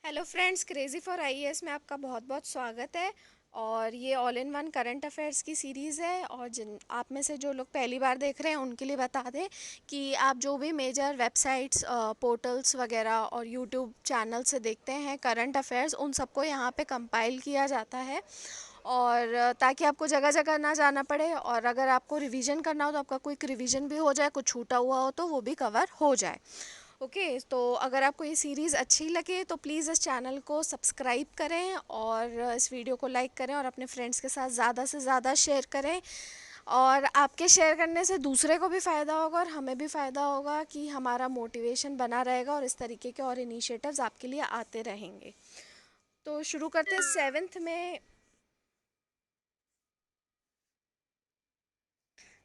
Hello friends, crazy for IAS में आपका बहुत बहुत स्वागत है। और ये all in one current affairs की सीरीज़ है। और जिन आप में से जो लोग पहली बार देख रहे हैं उनके लिए बता दें कि आप जो भी मेजर वेबसाइट्स, पोर्टल्स वगैरह और यूट्यूब चैनल से देखते हैं करंट अफेयर्स, उन सबको यहाँ पे कंपाइल किया जाता है। और ताकि आपको जगह जगह ना जाना पड़े, और अगर आपको रिवीजन करना हो तो आपका क्विक रिवीजन भी हो जाए, कुछ छूटा हुआ हो तो वो भी कवर हो जाए। ओके, तो अगर आपको ये सीरीज़ अच्छी लगे तो प्लीज़ इस चैनल को सब्सक्राइब करें और इस वीडियो को लाइक करें और अपने फ्रेंड्स के साथ ज़्यादा से ज़्यादा शेयर करें। और आपके शेयर करने से दूसरे को भी फ़ायदा होगा और हमें भी फ़ायदा होगा कि हमारा मोटिवेशन बना रहेगा और इस तरीके के और इनिशिएटिव्स आपके लिए आते रहेंगे। तो शुरू करते हैं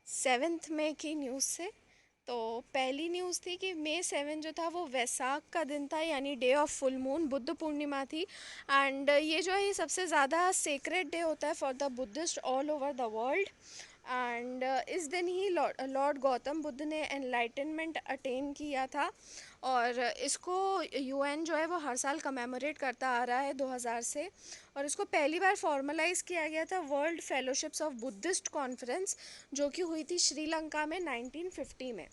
सेवेंथ में की न्यूज़ से। तो पहली न्यूज़ थी कि मई 7 जो था वो वैसाख का दिन था, यानी day of full moon, Buddha Purnima थी। एंड ये जो है ये सबसे ज़्यादा सेक्रेड डे होता है for the Buddhist all over the world. And इस दिन ही लॉर्ड गौतम बुद्ध ने एनलाइटनमेंट अटेन किया था। और इसको यूएन जो है वो हर साल कमेमोरेट करता आ रहा है 2000 से। और इसको पहली बार फॉर्मलाइज किया गया था world fellowships of Buddhist conference, जो कि हुई थी श्रीलंका में 1950 में।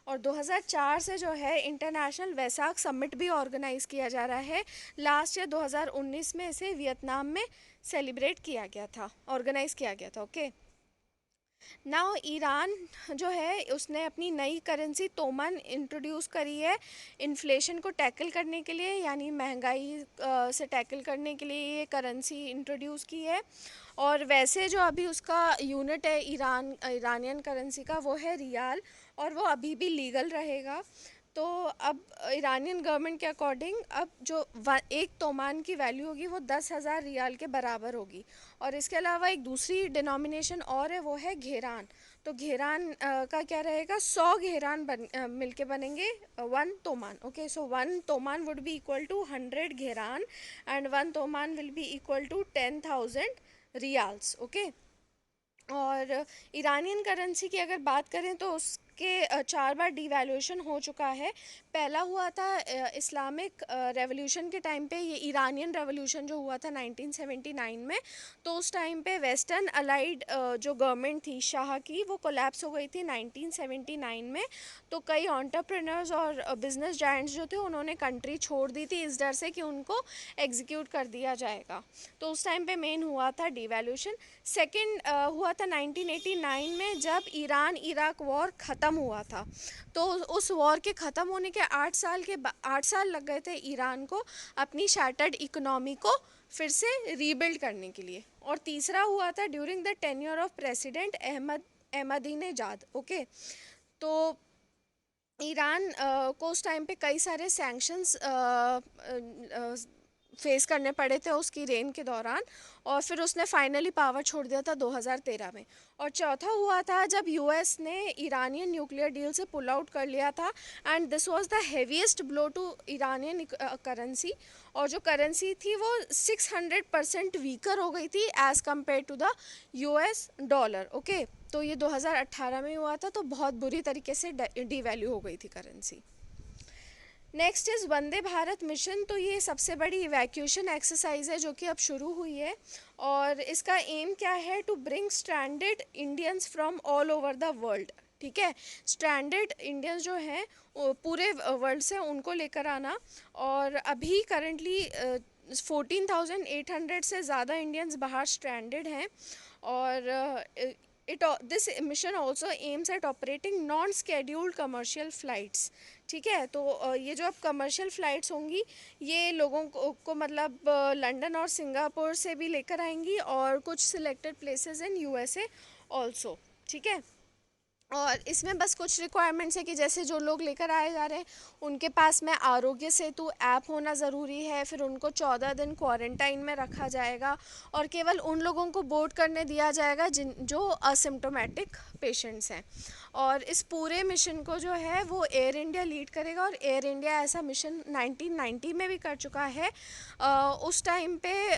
और 2004 से जो है इंटरनेशनल वैसाख समिट भी ऑर्गेनाइज किया जा रहा है। लास्ट ईयर 2019 में इसे वियतनाम में सेलिब्रेट किया गया था, ऑर्गेनाइज किया गया था। ओके, नाउ ईरान जो है उसने अपनी नई करेंसी तोमन इंट्रोड्यूस करी है इन्फ्लेशन को टैकल करने के लिए, यानी महंगाई से टैकल करने के लिए ये करेंसी इंट्रोड्यूस की है। और वैसे जो अभी उसका यूनिट है ईरानियन करेंसी का, वो है रियाल, और वो अभी भी लीगल रहेगा। तो अब ईरानियन गवर्नमेंट के अकॉर्डिंग अब जो एक तोमान की वैल्यू होगी वो 10,000 रियाल के बराबर होगी। और इसके अलावा एक दूसरी डिनोमिनेशन और है, वो है घेरान। तो घेरान का क्या रहेगा, 100 घेरान मिलके बनेंगे 1 toman. Okay, so 1 toman would be equal to 100 घेरान, and 1 toman will be equal to 10,000 rials. Okay, और ईरानियन करेंसी की अगर बात करें तो उसके 4 बार डिवैल्यूएशन हो चुका है। पहला हुआ था इस्लामिक रेवोल्यूशन के टाइम पे, ये ईरानियन रेवोल्यूशन जो हुआ था 1979 में। तो उस टाइम पे वेस्टर्न अलाइड जो गवर्नमेंट थी शाह की, वो कोलैप्स हो गई थी 1979 में। तो कई एंटरप्रेन्योर्स और बिजनेस जायंट्स जो थे उन्होंने कंट्री छोड़ दी थी इस डर से कि उनको एग्जीक्यूट कर दिया जाएगा। तो उस टाइम पे मेन हुआ था डिवैल्यूएशन। सेकंड हुआ था 1989 में, जब ईरान इराक वॉर ख़त्म हुआ था। तो उस वॉर के ख़त्म होने के 8 साल लग गए थे ईरान को अपनी शैटर्ड इकोनॉमी को फिर से रीबिल्ड करने के लिए। और तीसरा हुआ था during the tenure of president Ahmadinejad. Okay, तो ईरान को उस टाइम पे कई सारे सैंक्शंस फेस करने पड़े थे उसकी रेन के दौरान। और फिर उसने फाइनली पावर छोड़ दिया था 2013 में। और चौथा हुआ था जब यूएस ने ईरानियन न्यूक्लियर डील से पुल आउट कर लिया था, and this was the heaviest blow to Iranian currency. और जो करेंसी थी वो 600% वीकर हो गई थी as compare to the US dollar. Okay, तो ये 2018 में हुआ था, तो बहुत बुरी तरीके से डिवैल्यू हो गई थी currency. Next is Vande Bharat mission. तो ये सबसे बड़ी इवैक्यूएशन एक्सरसाइज है जो कि अब शुरू हुई है। और इसका एम क्या है, to bring stranded Indians from all over the world. ठीक है, स्ट्रैंडेड इंडियंस जो हैं पूरे वर्ल्ड से उनको लेकर आना। और अभी करंटली 14,800 से ज़्यादा इंडियंस बाहर स्ट्रैंडेड हैं। और it this mission also aims at operating non scheduled commercial flights. ठीक है, तो ये जो अब कमर्शियल फ़्लाइट्स होंगी ये लोगों को मतलब लंदन और सिंगापुर से भी लेकर आएंगी, और कुछ selected places in USA also. ठीक है, और इसमें बस कुछ रिक्वायरमेंट्स है कि जैसे जो लोग लेकर आए जा रहे हैं उनके पास में आरोग्य सेतु ऐप होना ज़रूरी है, फिर उनको 14 दिन क्वारंटाइन में रखा जाएगा, और केवल उन लोगों को बोर्ड करने दिया जाएगा जिन जो असिम्टोमेटिक पेशेंट्स हैं। और इस पूरे मिशन को जो है वो एयर इंडिया लीड करेगा, और एयर इंडिया ऐसा मिशन 1990 में भी कर चुका है। उस टाइम पे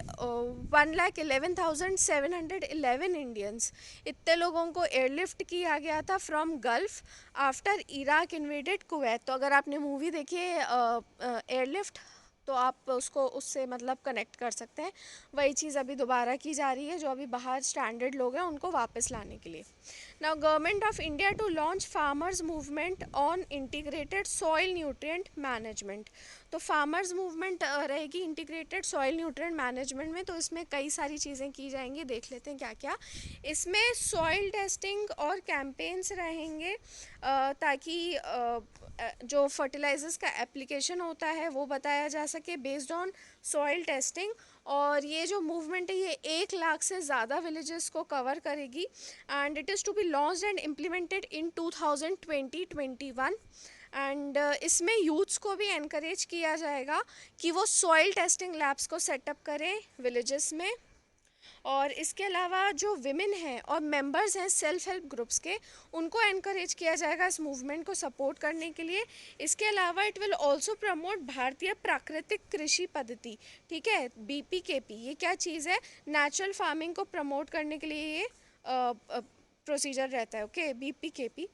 1,11,711 इंडियंस, इतने लोगों को एयरलिफ्ट किया गया था from gulf after Iraq invaded Kuwait. तो अगर आपने मूवी देखी है एयरलिफ्ट, तो आप उसको उससे मतलब कनेक्ट कर सकते हैं। वही चीज़ अभी दोबारा की जा रही है, जो अभी बाहर स्टैंडर्ड लोग हैं उनको वापस लाने के लिए। Now government of India to launch farmers movement on integrated soil nutrient management. तो फार्मर्स मूवमेंट रहेगी इंटीग्रेटेड सॉइल न्यूट्रिएंट मैनेजमेंट में। तो इसमें कई सारी चीज़ें की जाएंगी, देख लेते हैं क्या क्या। इसमें सॉइल टेस्टिंग और कैंपेन्स रहेंगे, ताकि जो फर्टिलाइजर्स का एप्लीकेशन होता है वो बताया जा सके बेस्ड ऑन सॉइल टेस्टिंग। और ये जो मूवमेंट है ये 1 लाख से ज़्यादा विलेजेस को कवर करेगी, and it is to be launched and implemented in 2021। And इसमें यूथ्स को भी एनकरेज किया जाएगा कि वो सॉइल टेस्टिंग लैब्स को सेटअप करें विलेजेस में। और इसके अलावा जो विमेन हैं और मेंबर्स हैं सेल्फ हेल्प ग्रुप्स के, उनको एनकरेज किया जाएगा इस मूवमेंट को सपोर्ट करने के लिए। इसके अलावा इट विल आल्सो प्रमोट भारतीय प्राकृतिक कृषि पद्धति। ठीक है, BPKP ये क्या चीज़ है, नेचुरल फार्मिंग को प्रमोट करने के लिए ये प्रोसीजर रहता है। Okay, BPKP।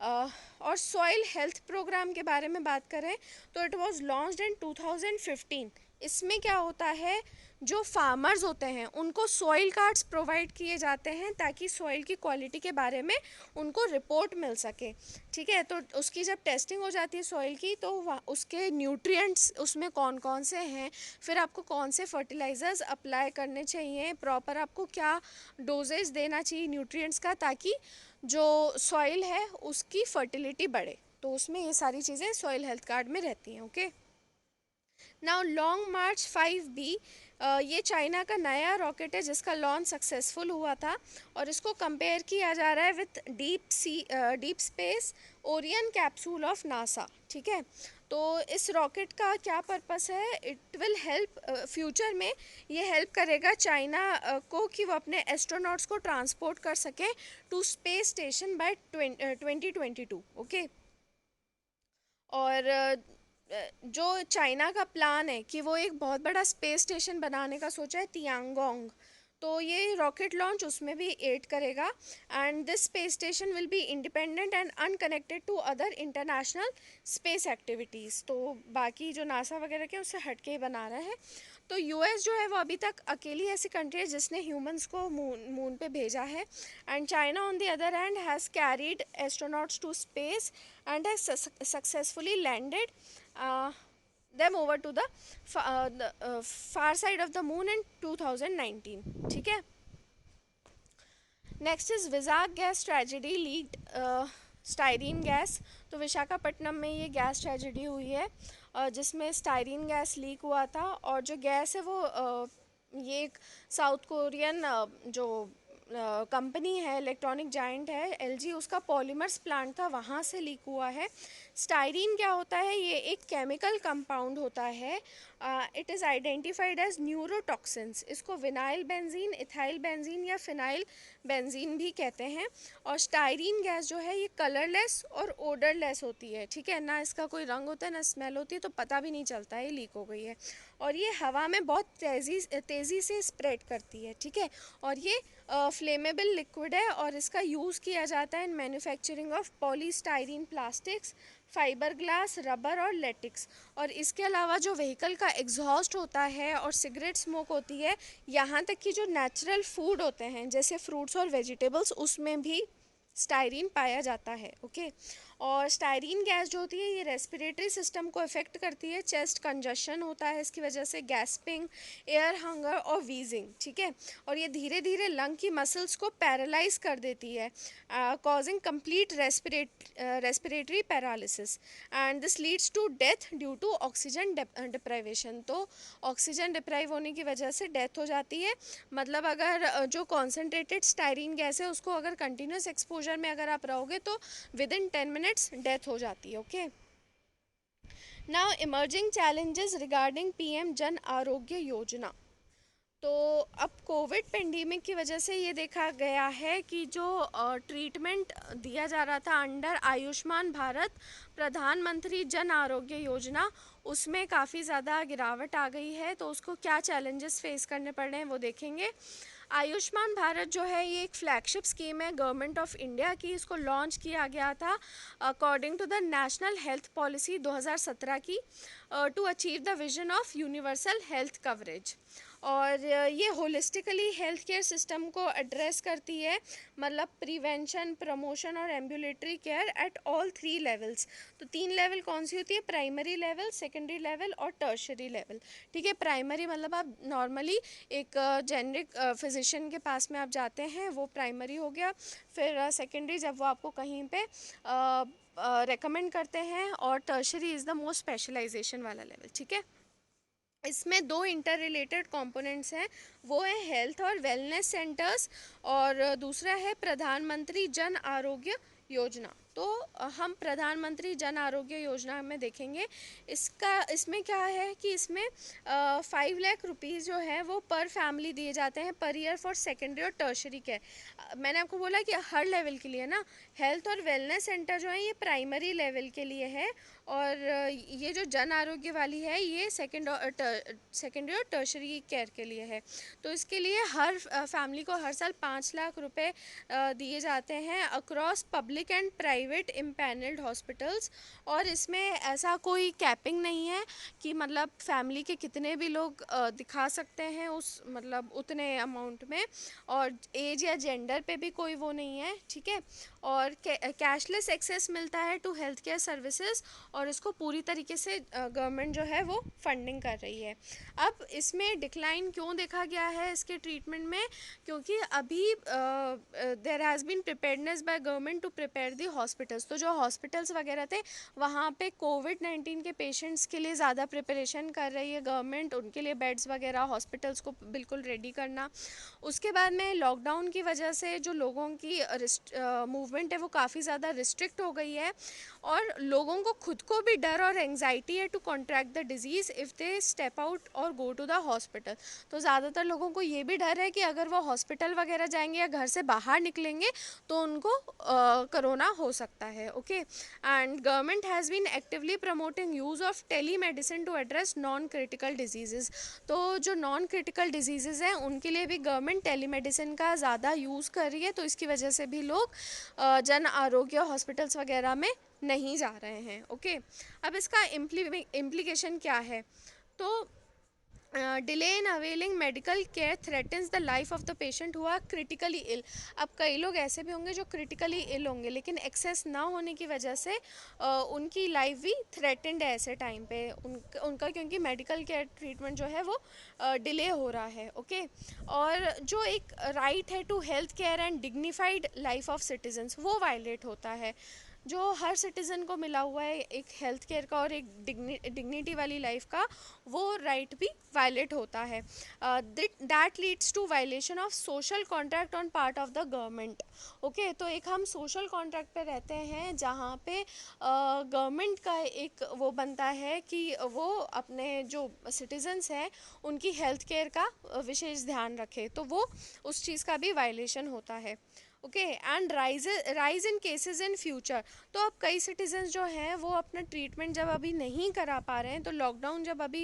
और सॉइल हेल्थ प्रोग्राम के बारे में बात करें तो इट वाज लॉन्च्ड इन 2015। इसमें क्या होता है, जो फार्मर्स होते हैं उनको सॉइल कार्ड्स प्रोवाइड किए जाते हैं ताकि सॉइल की क्वालिटी के बारे में उनको रिपोर्ट मिल सके। ठीक है, तो उसकी जब टेस्टिंग हो जाती है सॉइल की, तो उसके न्यूट्रिएंट्स उसमें कौन कौन से हैं, फिर आपको कौन से फर्टिलाइजर्स अप्लाई करने चाहिए, प्रॉपर आपको क्या डोजेज देना चाहिए न्यूट्रिएंट्स का, ताकि जो सॉइल है उसकी फर्टिलिटी बढ़े। तो उसमें ये सारी चीज़ें सॉइल हेल्थ कार्ड में रहती हैं। ओके, नाउ लॉन्ग मार्च 5B, ये चाइना का नया रॉकेट है जिसका लॉन्च सक्सेसफुल हुआ था, और इसको कंपेयर किया जा रहा है with deep space Orion capsule of NASA. ठीक है, तो इस रॉकेट का क्या पर्पस है, इट विल हेल्प फ्यूचर में, ये हेल्प करेगा चाइना को कि वो अपने एस्ट्रोनॉट्स को ट्रांसपोर्ट कर सके to space station by 2022। Okay, और जो चाइना का प्लान है कि वो एक बहुत बड़ा स्पेस स्टेशन बनाने का सोचा है, तियांगोंग। तो ये रॉकेट लॉन्च उसमें भी एड करेगा, and this space station will be independent and unconnected to other international space activities. तो बाकी जो नासा वगैरह के उससे हटके ही बना रहे हैं। तो यूएस जो है वो अभी तक अकेली ऐसी कंट्री है जिसने ह्यूमंस को मून पे भेजा है, and China on the other hand has carried astronauts to space and has successfully landed them over to the far side of the moon in 2019। ठीक है, next is Vizag gas tragedy leaked styrene gas. तो विशाखापट्टनम में ये gas tragedy हुई है, जिसमें styrene gas leak हुआ था, और जो गैस है वो ये एक साउथ कोरियन जो कंपनी है, इलेक्ट्रॉनिक जाइंट है LG, उसका पॉलीमर्स प्लांट था, वहाँ से लीक हुआ है। स्टाइरीन क्या होता है, ये एक केमिकल कंपाउंड होता है, it is identified as neurotoxins. इसको विनाइल बेंजीन, इथाइल बेंजीन या फिनाइल बेंजीन भी कहते हैं। और स्टाइरीन गैस जो है ये कलरलेस और ओडरलेस होती है। ठीक है, ना इसका कोई रंग होता है ना स्मेल होती है, तो पता भी नहीं चलता है लीक हो गई है। और ये हवा में बहुत तेज़ी से स्प्रेड करती है। ठीक है, और ये फ्लेमेबल लिक्विड है, और इसका यूज़ किया जाता है in manufacturing of polystyrene plastics, fibre glass, rubber और लेटिक्स। और इसके अलावा जो व्हीकल का एग्जॉस्ट होता है और सिगरेट स्मोक होती है, यहाँ तक कि जो नेचुरल फूड होते हैं जैसे फ्रूट्स और वेजिटेबल्स, उसमें भी स्टाइरीन पाया जाता है। ओके, और स्टाइरीन गैस जो होती है ये रेस्पिरेटरी सिस्टम को इफ़ेक्ट करती है, चेस्ट कंजशन होता है इसकी वजह से, गैस्पिंग, एयर हंगर और वीजिंग। ठीक है, और ये धीरे धीरे लंग की मसल्स को पैरालाइज कर देती है, causing complete respiratory paralysis, and this leads to death due to oxygen deprivation. तो ऑक्सीजन डिप्राइव होने की वजह से डेथ हो जाती है। मतलब अगर जो कॉन्सेंट्रेटेड स्टाइरीन गैस है उसको अगर कंटिन्यूस एक्सपोजर में अगर आप रहोगे तो विद इन 10 मिनट्स डेथ हो जाती है। Okay, now emerging challenges regarding PM Jan Arogya Yojana. तो अब कोविड पेंडेमिक की वजह से ये देखा गया है कि जो ट्रीटमेंट दिया जा रहा था अंडर आयुष्मान भारत प्रधानमंत्री जन आरोग्य योजना, उसमें काफ़ी ज़्यादा गिरावट आ गई है। तो उसको क्या चैलेंजेस फेस करने पड़ रहे हैं वो देखेंगे। आयुष्मान भारत जो है ये एक फ्लैगशिप स्कीम है गवर्नमेंट ऑफ इंडिया की। इसको लॉन्च किया गया था according to the national health policy 2017 की। To achieve the vision of universal health coverage. और ये होलिस्टिकली हेल्थ केयर सिस्टम को एड्रेस करती है, मतलब प्रिवेंशन, प्रमोशन और ambulatory care at all 3 levels. तो 3 लेवल कौन सी होती है? प्राइमरी लेवल, सेकेंडरी लेवल और टर्शरी लेवल। ठीक है, प्राइमरी मतलब आप नॉर्मली एक जेनरिक फिजिशियन के पास में आप जाते हैं, वो प्राइमरी हो गया। फिर सेकेंडरी जब वो आपको कहीं पे रेकमेंड करते हैं, और tertiary is the most specialization वाला लेवल। ठीक है, इसमें 2 इंटर रिलेटेड कंपोनेंट्स हैं, वो है हेल्थ और वेलनेस सेंटर्स, और दूसरा है प्रधानमंत्री जन आरोग्य योजना। तो हम प्रधानमंत्री जन आरोग्य योजना में देखेंगे, इसमें क्या है कि इसमें 5 लाख रुपीज़ जो है वो पर फैमिली दिए जाते हैं पर ईयर फॉर सेकेंडरी और टर्शरी केयर। मैंने आपको बोला कि हर लेवल के लिए ना, हेल्थ और वेलनेस सेंटर जो है ये प्राइमरी लेवल के लिए है, और ये जो जन आरोग्य वाली है ये सेकेंडरी और टर्शरी केयर के लिए है। तो इसके लिए हर फैमिली को हर साल 5 लाख रुपए दिए जाते हैं across public and private empanelled hospitals. और इसमें ऐसा कोई कैपिंग नहीं है कि मतलब फैमिली के कितने भी लोग दिखा सकते हैं उस मतलब उतने अमाउंट में, और एज या जेंडर पे भी कोई वो नहीं है। ठीक है, और कैशलेस एक्सेस मिलता है टू हेल्थ केयर सर्विसेज, और इसको पूरी तरीके से गवर्नमेंट जो है वो फंडिंग कर रही है। अब इसमें डिक्लाइन क्यों देखा गया है इसके ट्रीटमेंट में? क्योंकि अभी there has been preparedness by government to prepare the hospitals. तो जो हॉस्पिटल्स वगैरह थे वहाँ पे कोविड-19 के पेशेंट्स के लिए ज़्यादा प्रिपरेशन कर रही है गवर्नमेंट, उनके लिए बेड्स वगैरह हॉस्पिटल्स को बिल्कुल रेडी करना। उसके बाद में लॉकडाउन की वजह से जो लोगों की मूवमेंट है वो काफ़ी ज़्यादा रिस्ट्रिक्ट हो गई है, और लोगों को खुद को भी डर और एंजाइटी है to contract the disease if they step out और गो टू द हॉस्पिटल। तो ज़्यादातर लोगों को ये भी डर है कि अगर वो हॉस्पिटल वगैरह जाएंगे या घर से बाहर निकलेंगे तो उनको कोरोना हो सकता है। Okay, and government has been actively promoting use of telemedicine to address non critical disease. तो जो नॉन क्रिटिकल डिजीज़ हैं उनके लिए भी गवर्नमेंट टेली मेडिसिन का ज़्यादा यूज़ कर रही है, तो इसकी वजह से भी लोग जन आरोग्य हॉस्पिटल्स वगैरह में नहीं जा रहे हैं। ओके, अब इसका इम्प्लीकेशन क्या है? तो delay in availing medical care threatens the life of the patient who are critically ill. अब कई लोग ऐसे भी होंगे जो क्रिटिकली इल होंगे, लेकिन एक्सेस ना होने की वजह से उनकी लाइफ भी थ्रेटेंड है ऐसे टाइम पे उनका, क्योंकि मेडिकल केयर ट्रीटमेंट जो है वो डिले हो रहा है। ओके, और जो एक राइट है to health care and dignified life of citizens वो वायलेट होता है। जो हर सिटीज़न को मिला हुआ है एक हेल्थ केयर का और एक डिग्निटी वाली लाइफ का, वो राइट भी वायलेट होता है। That leads to violation of social contract on part of the government. Okay, तो एक हम सोशल कॉन्ट्रैक्ट पे रहते हैं जहाँ पे गवर्नमेंट का एक वो बनता है कि वो अपने जो सिटीजन्स हैं उनकी हेल्थ केयर का विशेष ध्यान रखे, तो वो उस चीज़ का भी वायलेशन होता है। Okay, and rise in cases in future. तो अब कई सिटीजन्स जो हैं वो अपना ट्रीटमेंट जब अभी नहीं करा पा रहे हैं, तो लॉकडाउन जब अभी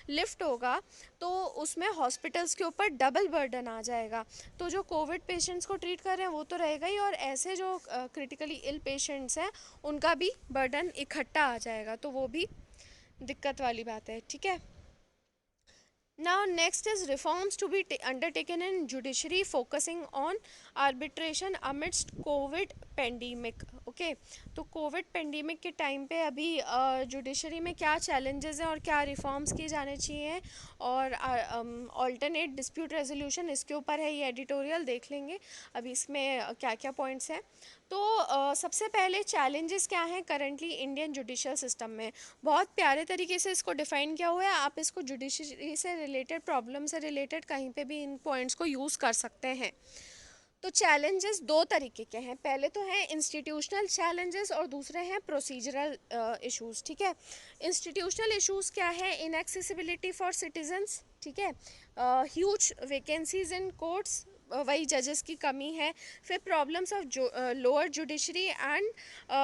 लिफ्ट होगा तो उसमें हॉस्पिटल्स के ऊपर डबल बर्डन आ जाएगा। तो जो कोविड पेशेंट्स को ट्रीट कर रहे हैं वो तो रहेगा ही, और ऐसे जो क्रिटिकली इल पेशेंट्स हैं उनका भी बर्डन इकट्ठा आ जाएगा, तो वो भी दिक्कत वाली बात है। ठीक है, now next is reforms to be undertaken in judiciary focusing on arbitration amidst covid pandemic। Okay, तो कोविड पेंडेमिक के टाइम पे अभी जुडिशरी में क्या चैलेंजेस हैं और क्या रिफॉर्म्स किए जाने चाहिए, और ऑल्टरनेट डिस्प्यूट रेजोल्यूशन, इसके ऊपर है ये एडिटोरियल, देख लेंगे अभी इसमें क्या क्या पॉइंट्स हैं। तो सबसे पहले चैलेंजेस क्या हैं करंटली इंडियन जुडिशियल सिस्टम में। बहुत प्यारे तरीके से इसको डिफ़ाइन किया हुआ है, आप इसको जुडिशरी से रिलेटेड, प्रॉब्लम से रिलेटेड कहीं पे भी इन पॉइंट्स को यूज़ कर सकते हैं। तो चैलेंजेस 2 तरीके के हैं, पहले तो हैं इंस्टीट्यूशनल चैलेंजेस और दूसरे हैं प्रोसीजरल इश्यूज़। ठीक है, इंस्टीट्यूशनल इश्यूज़ क्या है? इनएक्सेसिबिलिटी फॉर सिटीजन्स, ठीक है, ह्यूज वैकेंसीज इन कोर्ट्स, वही जजेस की कमी है। फिर problems of lower judiciary and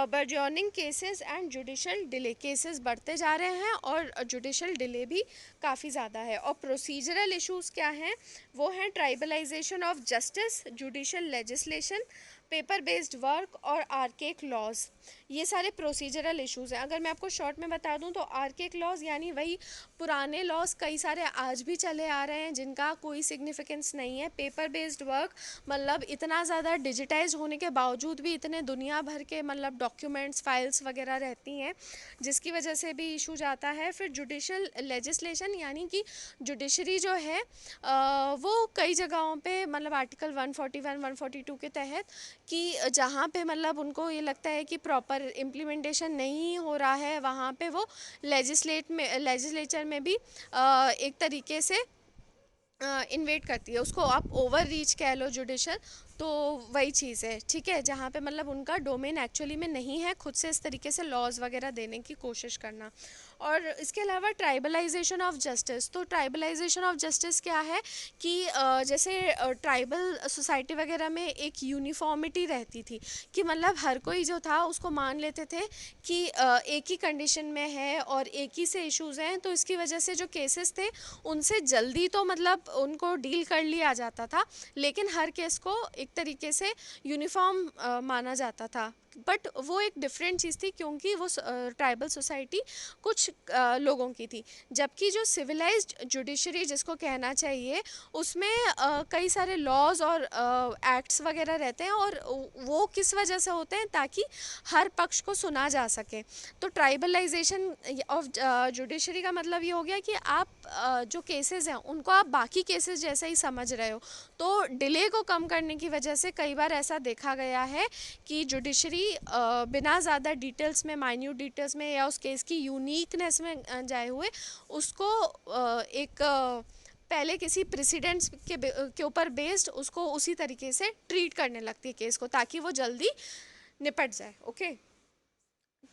burgeoning cases and judicial delay, cases बढ़ते जा रहे हैं और जुडिशल डिले भी काफ़ी ज़्यादा है। और प्रोसीजरल इश्यूज़ क्या हैं? वो हैं tribalisation of justice, judicial legislation, paper based work और आर्केक लॉज। ये सारे प्रोसीजरल इश्यूज़ हैं। अगर मैं आपको शॉर्ट में बता दूं तो आर्केक लॉज यानी वही पुराने लॉज कई सारे आज भी चले आ रहे हैं जिनका कोई सिग्निफिकेंस नहीं है। पेपर बेस्ड वर्क मतलब इतना ज़्यादा डिजिटाइज होने के बावजूद भी इतने दुनिया भर के मतलब डॉक्यूमेंट्स फाइल्स वगैरह रहती हैं जिसकी वजह से भी इशू जाता है। फिर जुडिशल लेजिस्लेशन यानी कि जुडिशरी जो है वो कई जगहों पे मतलब आर्टिकल 141 142 के तहत कि जहाँ पे मतलब उनको ये लगता है कि प्रॉपर इम्प्लीमेंटेशन नहीं हो रहा है वहाँ पे वो लेजिस्लेचर में भी एक तरीके से इन्वेट करती है। उसको आप ओवर रीच कह लो जुडिशल, तो वही चीज़ है, ठीक है, जहाँ पे मतलब उनका डोमेन एक्चुअली में नहीं है खुद से इस तरीके से लॉज वगैरह देने की कोशिश करना। और इसके अलावा ट्राइबलाइजेशन ऑफ जस्टिस, तो ट्राइबलाइजेशन ऑफ जस्टिस क्या है कि जैसे ट्राइबल सोसाइटी वगैरह में एक यूनिफॉर्मिटी रहती थी कि मतलब हर कोई जो था उसको मान लेते थे कि एक ही कंडीशन में है और एक ही से इश्यूज़ हैं, तो इसकी वजह से जो केसेस थे उनसे जल्दी तो मतलब उनको डील कर लिया जाता था, लेकिन हर केस को एक तरीके से यूनिफॉर्म माना जाता था। बट वो एक डिफरेंट चीज़ थी क्योंकि वो ट्राइबल सोसाइटी कुछ लोगों की थी, जबकि जो सिविलाइज्ड जुडिशरी जिसको कहना चाहिए उसमें कई सारे लॉज और एक्ट्स वगैरह रहते हैं और वो किस वजह से होते हैं ताकि हर पक्ष को सुना जा सके। तो ट्राइबलाइजेशन ऑफ जुडिशरी का मतलब ये हो गया कि आप जो केसेस हैं उनको आप बाकी केसेस जैसे ही समझ रहे हो, तो डिले को कम करने की वजह से कई बार ऐसा देखा गया है कि जुडिशरी बिना ज़्यादा डिटेल्स में माइन्यूट डिटेल्स में या उस केस की यूनिकनेस में जाए हुए उसको एक पहले किसी प्रेसिडेंट्स के ऊपर बेस्ड उसको उसी तरीके से ट्रीट करने लगती है केस को ताकि वो जल्दी निपट जाए। ओके,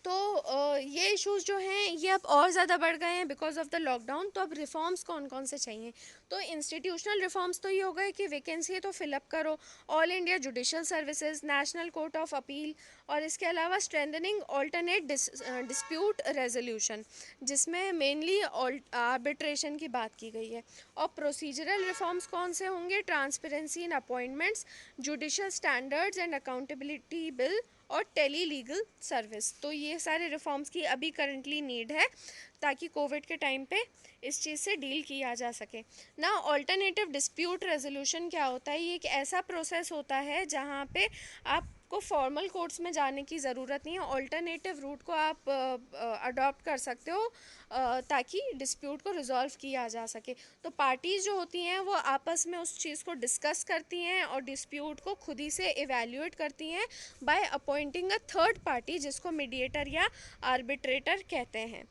तो ये इश्यूज जो हैं ये अब और ज़्यादा बढ़ गए हैं बिकॉज ऑफ द लॉकडाउन। तो अब रिफॉर्म्स कौन कौन से चाहिए, तो इंस्टीट्यूशनल रिफॉर्म्स तो ये हो गए कि वैकेंसी है तो फिलअप करो, all India judicial services, national court of appeal, और इसके अलावा स्ट्रेंथनिंग ऑल्टरनेट डिस्प्यूट रेजोल्यूशन जिसमें मेनली आर्बिट्रेशन की बात की गई है। और प्रोसीजरल रिफॉर्म्स कौन से होंगे, transparency in appointments, judicial standards and accountability bill और टेली लीगल सर्विस। तो ये सारे रिफॉर्म्स की अभी करंटली नीड है ताकि कोविड के टाइम पे इस चीज़ से डील किया जा सके ना। ऑल्टरनेटिव डिस्प्यूट रेजोल्यूशन क्या होता है, ये एक ऐसा प्रोसेस होता है जहाँ पे आपको फॉर्मल कोर्ट्स में जाने की ज़रूरत नहीं है, ऑल्टरनेटिव रूट को आप अडॉप्ट कर सकते हो ताकि डिस्प्यूट को रिजॉल्व किया जा सके। तो पार्टीज़ जो होती हैं वो आपस में उस चीज़ को डिस्कस करती हैं और डिस्प्यूट को खुद ही से इवेल्यूएट करती हैं by appointing a third party जिसको मीडिएटर या आर्बिट्रेटर कहते हैं।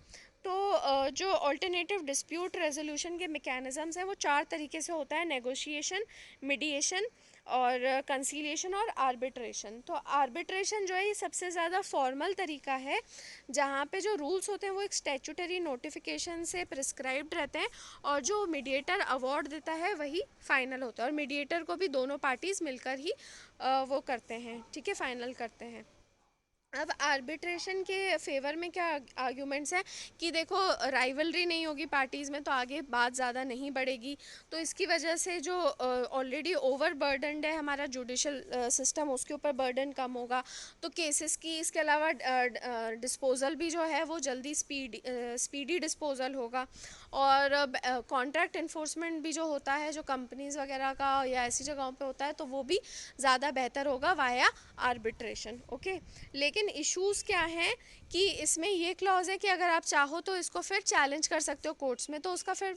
तो जो ऑल्टरनेटिव डिस्प्यूट रेजोल्यूशन के मैकेनिज़म्स हैं वो चार तरीके से होता है, नेगोशिएशन, मीडिएशन और कंसीलिएशन और आर्बिट्रेशन। तो आर्बिट्रेशन जो है ये सबसे ज़्यादा फॉर्मल तरीका है जहाँ पे जो रूल्स होते हैं वो एक स्टैट्यूटरी नोटिफिकेशन से प्रिस्क्राइब्ड रहते हैं और जो मीडिएटर अवार्ड देता है वही फाइनल होता है, और मीडिएटर को भी दोनों पार्टीज़ मिलकर ही वो करते हैं, ठीक है, फाइनल करते हैं। अब आर्बिट्रेशन के फेवर में क्या आर्ग्यूमेंट्स हैं कि देखो राइवलरी नहीं होगी पार्टीज़ में तो आगे बात ज़्यादा नहीं बढ़ेगी, तो इसकी वजह से जो ऑलरेडी ओवर बर्डनड है हमारा जुडिशल सिस्टम उसके ऊपर बर्डन कम होगा, तो केसेस की इसके अलावा डिस्पोजल भी जो है वो जल्दी स्पीडी डिस्पोजल होगा, और कॉन्ट्रैक्ट इन्फोर्समेंट भी जो होता है जो कंपनीज़ वगैरह का या ऐसी जगहों पे होता है तो वो भी ज़्यादा बेहतर होगा वाया आर्बिट्रेशन। ओके, लेकिन इश्यूज़ क्या हैं कि इसमें ये क्लॉज है कि अगर आप चाहो तो इसको फिर चैलेंज कर सकते हो कोर्ट्स में, तो उसका फिर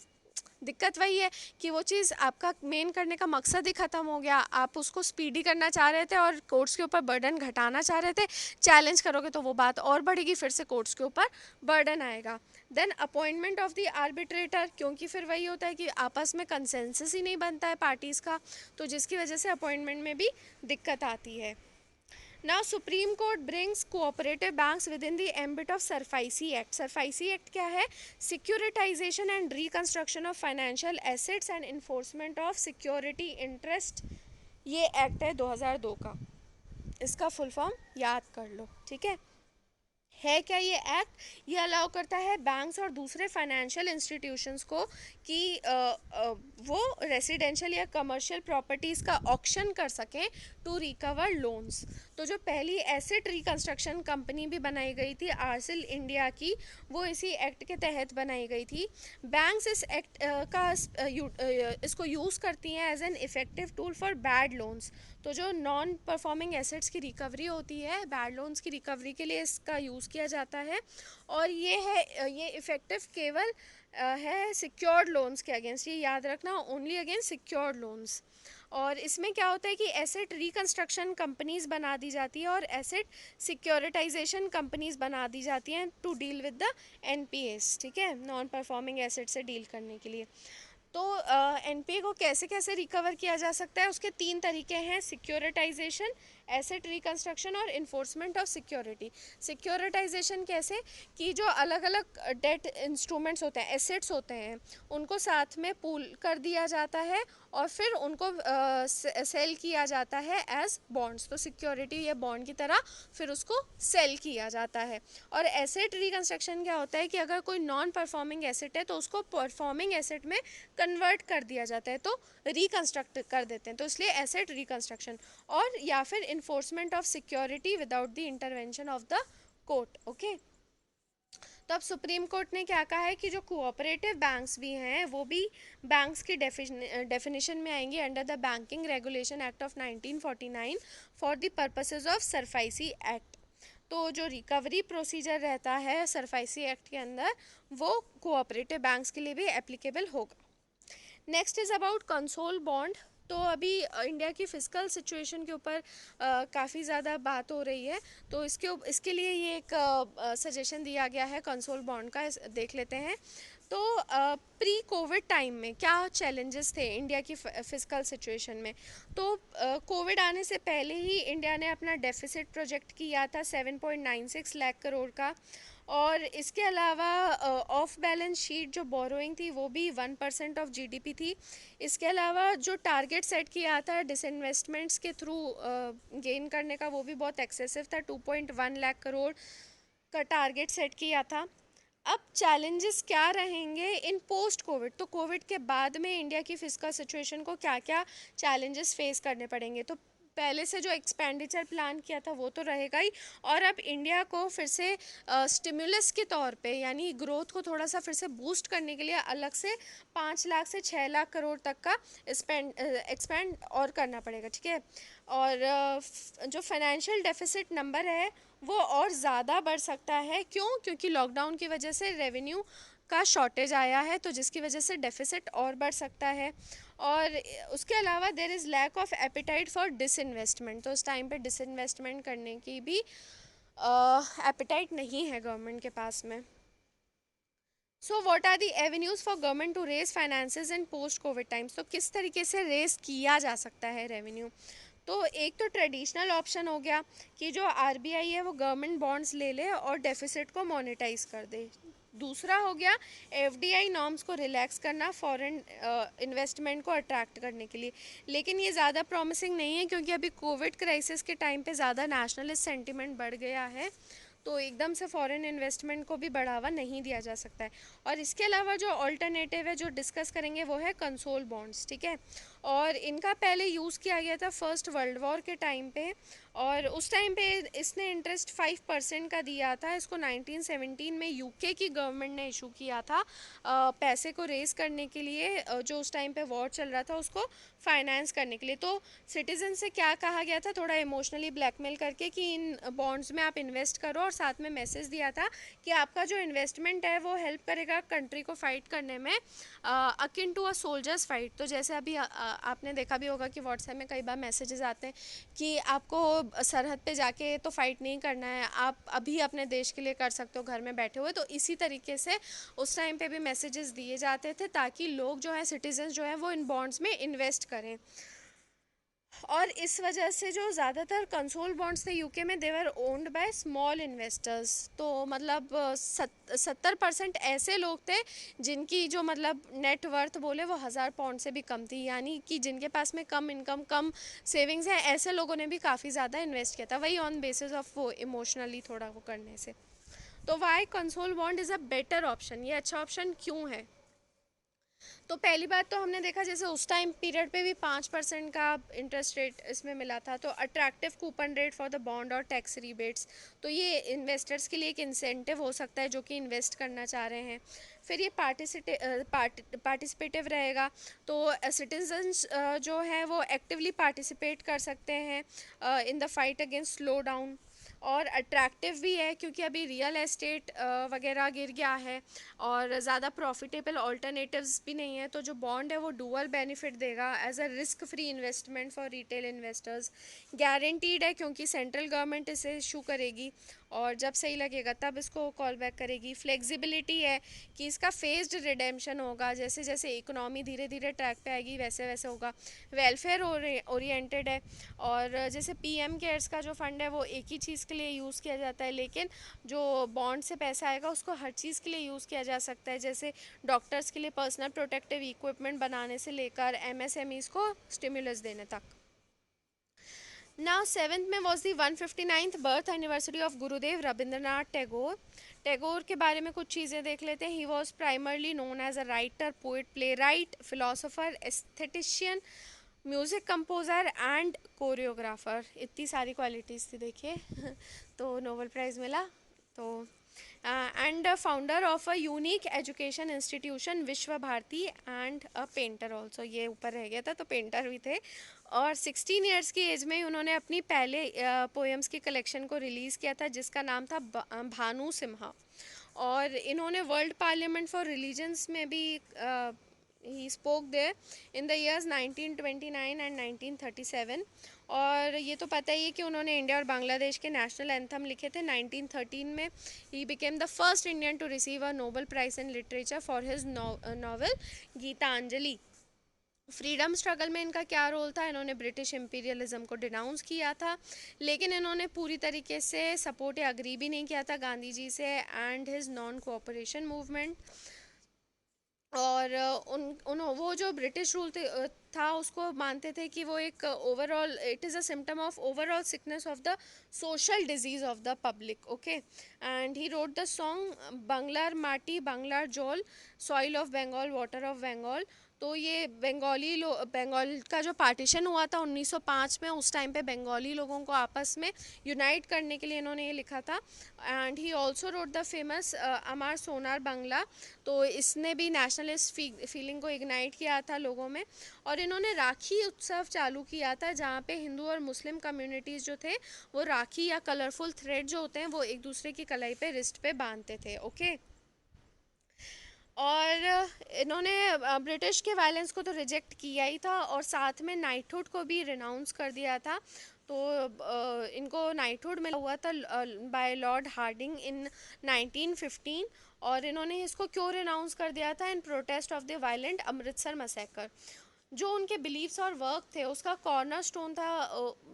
दिक्कत वही है कि वो चीज़ आपका मेन करने का मकसद ही ख़त्म हो गया, आप उसको स्पीडी करना चाह रहे थे और कोर्ट्स के ऊपर बर्डन घटाना चाह रहे थे, चैलेंज करोगे तो वो बात और बढ़ेगी, फिर से कोर्ट्स के ऊपर बर्डन आएगा। Then appointment of the arbitrator, क्योंकि फिर वही होता है कि आपस में कंसेंसस ही नहीं बनता है पार्टीज़ का, तो जिसकी वजह से अपॉइंटमेंट में भी दिक्कत आती है। Now Supreme Court brings cooperative banks within the ambit of SARFAISI Act. SARFAISI Act क्या है? Securitization and Reconstruction of Financial Assets and Enforcement of Security Interest, ये एक्ट है 2002 का, इसका फुल फॉर्म याद कर लो, ठीक है। है क्या ये एक्ट? ये अलाउ करता है बैंक्स और दूसरे फाइनेंशियल इंस्टीट्यूशंस को कि वो रेसिडेंशियल या कमर्शियल प्रॉपर्टीज़ का ऑक्शन कर सकें टू रिकवर लोन्स। तो जो पहली एसेट रिकंस्ट्रक्शन कंपनी भी बनाई गई थी आरसिल इंडिया की, वो इसी एक्ट के तहत बनाई गई थी। बैंक्स इस एक्ट इसको यूज़ करती हैं as an effective tool for bad loans. तो जो नॉन परफॉर्मिंग एसेट्स की रिकवरी होती है, बैड लोन्स की रिकवरी के लिए इसका यूज़ किया जाता है। और ये इफ़ेक्टिव केवल है सिक्योर्ड लोन्स के अगेंस्ट, ये याद रखना, ओनली अगेंस्ट सिक्योर्ड लोन्स। और इसमें क्या होता है कि एसेट रिकंस्ट्रक्शन कंपनीज बना दी जाती है और एसेट सिक्योरिटाइजेशन कंपनीज बना दी जाती हैं to deal with the NPS, ठीक है, नॉन परफॉर्मिंग एसेट से डील करने के लिए। तो एनपीए को कैसे कैसे रिकवर किया जा सकता है, उसके 3 तरीके हैं: सिक्योरिटाइजेशन, एसेट रिकंस्ट्रक्शन और इन्फोर्समेंट ऑफ सिक्योरिटी। सिक्योरिटाइजेशन कैसे कि जो अलग अलग डेट इंस्ट्रूमेंट्स होते हैं, एसेट्स होते हैं, उनको साथ में पूल कर दिया जाता है और फिर उनको सेल किया जाता है एज बॉन्ड्स। तो सिक्योरिटी या बॉन्ड की तरह फिर उसको सेल किया जाता है। और एसेट रिकंस्ट्रक्शन क्या होता है कि अगर कोई नॉन परफॉर्मिंग एसेट है तो उसको परफॉर्मिंग एसेट में कन्वर्ट कर दिया जाता है, तो रिकंस्ट्रक्ट कर देते हैं, तो इसलिए एसेट रिकंस्ट्रक्शन। और या फिर enforcement of security without the intervention of the court. Okay, तो अब सुप्रीम कोर्ट ने क्या कहा है कि जो कोऑपरेटिव बैंक्स भी हैं वो भी बैंक्स की डेफिनेशन में आएंगे under the banking regulation act of 1949 for the purposes of SARFAESI act. तो जो रिकवरी प्रोसीजर रहता है सरफाइसी एक्ट के अंदर, वो कोऑपरेटिव बैंक्स के लिए भी एप्लीकेबल होगा। Next is about console bond. तो अभी इंडिया की फिजिकल सिचुएशन के ऊपर काफ़ी ज़्यादा बात हो रही है, तो इसके लिए ये एक सजेशन दिया गया है कंसोल बॉन्ड का, देख लेते हैं। तो प्री कोविड टाइम में क्या चैलेंजेस थे इंडिया की फिजिकल सिचुएशन में? तो कोविड आने से पहले ही इंडिया ने अपना डेफिसिट प्रोजेक्ट किया था 7.96 लाख करोड़ का। और इसके अलावा ऑफ बैलेंस शीट जो बोरोइंग थी वो भी 1% ऑफ जीडीपी थी। इसके अलावा जो टारगेट सेट किया था डिसइन्वेस्टमेंट्स के थ्रू गेन करने का, वो भी बहुत एक्सेसिव था, 2.1 लाख करोड़ का टारगेट सेट किया था। अब चैलेंजेस क्या रहेंगे इन पोस्ट कोविड? तो कोविड के बाद में इंडिया की फिजिकल सिचुएशन को क्या क्या चैलेंजेस फेस करने पड़ेंगे? तो पहले से जो एक्सपेंडिचर प्लान किया था वो तो रहेगा ही, और अब इंडिया को फिर से स्टिमुलस के तौर पे, यानी ग्रोथ को थोड़ा सा फिर से बूस्ट करने के लिए अलग से 5 लाख से 6 लाख करोड़ तक का एक्सपेंड और करना पड़ेगा, ठीक है। और जो फाइनेंशियल डेफिसिट नंबर है वो और ज़्यादा बढ़ सकता है। क्यों? क्योंकि लॉकडाउन की वजह से रेवेन्यू का शॉर्टेज आया है, तो जिसकी वजह से डेफिसिट और बढ़ सकता है। और उसके अलावा there is lack of appetite for disinvestment. तो उस टाइम पे डिसइन्वेस्टमेंट करने की भी एपिटाइट नहीं है गवर्नमेंट के पास में। So what are the avenues for government to raise finances in post COVID times? तो किस तरीके से रेज किया जा सकता है रेवेन्यू? तो एक तो ट्रेडिशनल ऑप्शन हो गया कि जो आरबीआई है वो गवर्नमेंट बॉन्ड्स ले ले और डेफिसिट को मोनेटाइज कर दे। दूसरा हो गया एफडीआई नॉर्म्स को रिलैक्स करना फॉरेन इन्वेस्टमेंट को अट्रैक्ट करने के लिए। लेकिन ये ज़्यादा प्रॉमिसिंग नहीं है, क्योंकि अभी कोविड क्राइसिस के टाइम पे ज़्यादा नेशनलिस्ट सेंटिमेंट बढ़ गया है, तो एकदम से फॉरेन इन्वेस्टमेंट को भी बढ़ावा नहीं दिया जा सकता है। और इसके अलावा जो ऑल्टरनेटिव है जो डिस्कस करेंगे वो है कंसोल बॉन्ड्स, ठीक है। और इनका पहले यूज़ किया गया था फर्स्ट वर्ल्ड वॉर के टाइम पे, और उस टाइम पे इसने इंटरेस्ट 5% का दिया था। इसको 1917 में यूके की गवर्नमेंट ने इशू किया था पैसे को रेज करने के लिए, जो उस टाइम पे वॉर चल रहा था उसको फाइनेंस करने के लिए। तो सिटीजन से क्या कहा गया था, थोड़ा इमोशनली ब्लैकमेल करके कि इन बॉन्ड्स में आप इन्वेस्ट करो, और साथ में मैसेज दिया था कि आपका जो इन्वेस्टमेंट है वो हेल्प करेगा कंट्री को फाइट करने में, akin to a soldier's fight. तो जैसे अभी आपने देखा भी होगा कि व्हाट्सएप में कई बार मैसेजेस आते हैं कि आपको सरहद पे जाके तो फाइट नहीं करना है, आप अभी अपने देश के लिए कर सकते हो घर में बैठे हुए। तो इसी तरीके से उस टाइम पे भी मैसेजेस दिए जाते थे ताकि लोग जो है, सिटीजन्स जो है, वो इन बॉन्ड्स में इन्वेस्ट करें। और इस वजह से जो ज़्यादातर कंसोल बॉन्ड्स थे यूके में, देवर ओन्ड बाय स्मॉल इन्वेस्टर्स। तो मतलब 70% ऐसे लोग थे जिनकी जो मतलब नेट वर्थ बोले वो 1000 पाउंड से भी कम थी, यानी कि जिनके पास में कम इनकम, कम सेविंग्स है, ऐसे लोगों ने भी काफ़ी ज़्यादा इन्वेस्ट किया था, वही ऑन बेसिस ऑफ वो इमोशनली थोड़ा वो करने से। तो why consol bond is a better option, ये अच्छा ऑप्शन क्यों है? तो पहली बात तो हमने देखा जैसे उस टाइम पीरियड पे भी 5% का इंटरेस्ट रेट इसमें मिला था, तो attractive coupon rate for the bond और टैक्स रिबेट्स, तो ये इन्वेस्टर्स के लिए एक इंसेंटिव हो सकता है जो कि इन्वेस्ट करना चाह रहे हैं। फिर ये पार्टिसिपेटिव रहेगा, तो सिटीजन्स जो है वो एक्टिवली पार्टिसिपेट कर सकते हैं in the fight against slow down. और अट्रैक्टिव भी है क्योंकि अभी रियल एस्टेट वगैरह गिर गया है और ज़्यादा प्रॉफिटेबल ऑल्टरनेटिव्स भी नहीं है, तो जो बॉन्ड है वो डुअल बेनिफिट देगा as a risk free investment for retail investors. Guaranteed है क्योंकि सेंट्रल गवर्नमेंट इसे इशू करेगी और जब सही लगेगा तब इसको कॉल बैक करेगी। फ्लेक्सिबिलिटी है कि इसका फेस्ड रिडेम्पशन होगा, जैसे जैसे इकोनॉमी धीरे धीरे ट्रैक पे आएगी वैसे वैसे होगा। वेलफेयर ओरिएंटेड है, और जैसे पीएम केयर्स का जो फंड है वो एक ही चीज़ के लिए यूज़ किया जाता है, लेकिन जो बॉन्ड से पैसा आएगा उसको हर चीज़ के लिए यूज़ किया जा सकता है, जैसे डॉक्टर्स के लिए पर्सनल प्रोटेक्टिव इक्विपमेंट बनाने से लेकर एमएसएमईज को स्टिमुलस देने तक। नाउ सेवेंथ में was the 159th birth anniversary of Gurudev Rabindranath Tagore. Tagore के बारे में कुछ चीज़ें देख लेते हैं। He was primarily known as a writer, poet, playwright, philosopher, aesthetician, music composer and choreographer. इतनी सारी क्वालिटीज़ थी देखिए तो नोबेल प्राइज़ मिला। तो and founder of a unique education institution Vishwa Bharati, and a painter also, ये ऊपर रह गया था, तो पेंटर भी थे। और 16 ईयर्स की एज में ही उन्होंने अपनी पहले पोएम्स की कलेक्शन को रिलीज़ किया था जिसका नाम था भानु सिम्हा। और इन्होंने वर्ल्ड पार्लियामेंट फॉर रिलीजन्स में भी he spoke there in the years 1929 and 1937। और ये तो पता ही है कि उन्होंने इंडिया और बांग्लादेश के नेशनल एंथम लिखे थे 1913 में। He became the first Indian to receive a Nobel prize in literature for his novel Gitanjali. Freedom struggle में इनका क्या रोल था? इन्होंने ब्रिटिश इम्पीरियलिज्म को डिनाउंस किया था, लेकिन इन्होंने पूरी तरीके से सपोर्ट या अग्री भी नहीं किया था गांधी जी से and his non cooperation movement. और उन वो जो ब्रिटिश रूल था उसको मानते थे कि वो एक overall it is a symptom of overall sickness of the social disease of the public. Okay, and he wrote the song बंगलार माटी बंगलार जॉल, soil of Bengal water of Bengal. तो ये बंगाल का जो पार्टीशन हुआ था 1905 में, उस टाइम पे बंगाली लोगों को आपस में यूनाइट करने के लिए इन्होंने ये लिखा था। And he also wrote the famous अमार सोनार बांग्ला, तो इसने भी नेशनलिस्ट फीलिंग को इग्नाइट किया था लोगों में। और इन्होंने राखी उत्सव चालू किया था जहाँ पे हिंदू और मुस्लिम कम्युनिटीज़ जो थे वो राखी या कलरफुल थ्रेड जो होते हैं वो एक दूसरे की कलाई पे रिस्ट पे बांधते थे। ओके, और इन्होंने ब्रिटिश के वायलेंस को तो रिजेक्ट किया ही था और साथ में नाइटहुड को भी रिनाउंस कर दिया था। तो इनको नाइटहुड मिला हुआ था बाय लॉर्ड हार्डिंग इन 1915। और इन्होंने इसको क्यों रिनाउंस कर दिया था? In protest of the violent Amritsar massacre. जो उनके बिलीव्स और वर्क थे उसका कॉर्नर स्टोन था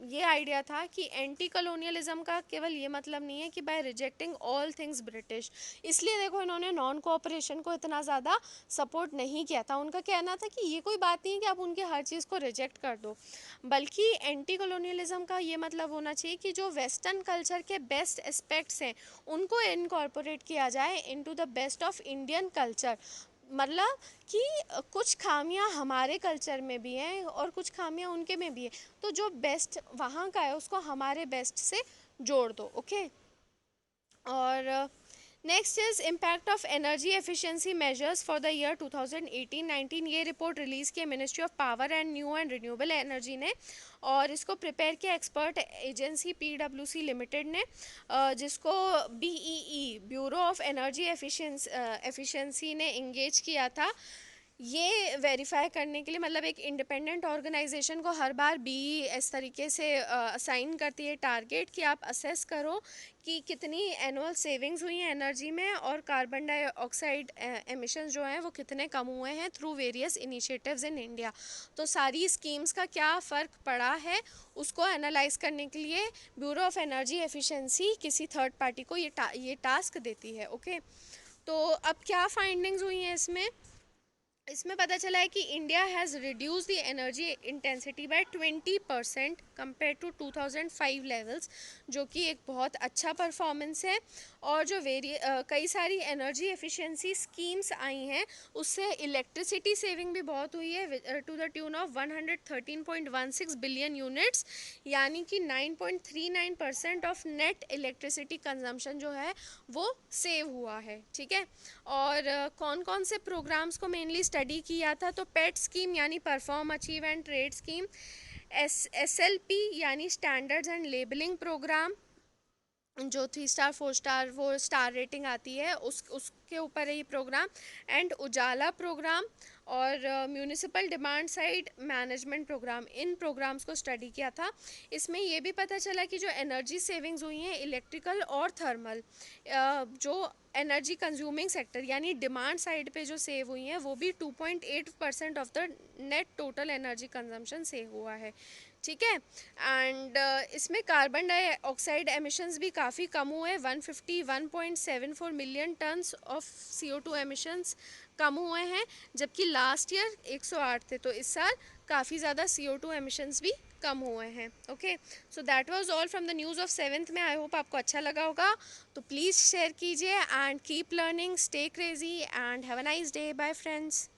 ये आइडिया था कि एंटी कलोनियलिज्म का केवल ये मतलब नहीं है कि by rejecting all things British. इसलिए देखो इन्होंने नॉन कोऑपरेशन को इतना ज़्यादा सपोर्ट नहीं किया था। उनका कहना था कि ये कोई बात नहीं है कि आप उनकी हर चीज़ को रिजेक्ट कर दो, बल्कि एंटी कलोनियलिज्म का ये मतलब होना चाहिए कि जो वेस्टर्न कल्चर के बेस्ट एस्पेक्ट्स हैं उनको इनकॉर्पोरेट किया जाए into the best of Indian culture. मतलब कि कुछ खामियां हमारे कल्चर में भी हैं और कुछ खामियां उनके में भी है, तो जो बेस्ट वहाँ का है उसको हमारे बेस्ट से जोड़ दो। ओके, और next is impact of energy efficiency measures for the year 2018-19। ये रिपोर्ट रिलीज़ की ministry of power and new and renewable energy ने, और इसको प्रिपेयर किया एक्सपर्ट एजेंसी पीडब्ल्यूसी लिमिटेड ने, जिसको BEE bureau of energy efficiency ने इंगेज किया था ये वेरीफाई करने के लिए। मतलब एक इंडिपेंडेंट ऑर्गेनाइजेशन को हर बार बी इस तरीके से असाइन करती है टारगेट कि आप असेस करो कि कितनी एनुअल सेविंग्स हुई हैं एनर्जी में और कार्बन डाइऑक्साइड एमिशंस जो हैं वो कितने कम हुए हैं through various initiatives in India. तो सारी स्कीम्स का क्या फ़र्क पड़ा है उसको एनालाइज करने के लिए ब्यूरो ऑफ एनर्जी एफिशिएंसी किसी थर्ड पार्टी को ये टास्क देती है। ओके, तो अब क्या फाइंडिंग्स हुई हैं इसमें? इसमें पता चला है कि India has reduce the energy intensity by 20% compare to 2005 levels, जो कि एक बहुत अच्छा परफॉर्मेंस है। और जो कई सारी एनर्जी एफिशिएंसी स्कीम्स आई हैं, उससे इलेक्ट्रिसिटी सेविंग भी बहुत हुई है to the tune of 113.16 billion units, यानी कि 9.39% ऑफ नेट इलेक्ट्रिसिटी कंजम्पशन जो है वो सेव हुआ है। ठीक है। और कौन कौन से प्रोग्राम्स को मेनली स्टडी किया था, तो पेट स्कीम यानी perform achieve and trade scheme, SLP यानी स्टैंडर्ड्स एंड लेबलिंग प्रोग्राम, जो 3 स्टार 4 स्टार वो स्टार रेटिंग आती है उसके ऊपर है ये प्रोग्राम, एंड उजाला प्रोग्राम, और municipal demand side management programme, इन प्रोग्राम्स को स्टडी किया था। इसमें ये भी पता चला कि जो एनर्जी सेविंग्स हुई हैं इलेक्ट्रिकल और थर्मल, जो एनर्जी कंज्यूमिंग सेक्टर यानी डिमांड साइड पे जो सेव हुई हैं वो भी 2.8% of the net total energy consumption save हुआ है। ठीक है। एंड इसमें कार्बन डाइऑक्साइड एमिशंस भी काफ़ी कम हुए, 151.74 million tonnes of CO2 emissions कम हुए हैं, जबकि लास्ट ईयर 108 थे। तो इस साल काफ़ी ज़्यादा CO2 एमिशंस भी कम हुए हैं। Okay, so that was all from the news of 7th में। आई होप आपको अच्छा लगा होगा, तो प्लीज़ शेयर कीजिए and keep learning, stay crazy and have a nice day. Bye friends.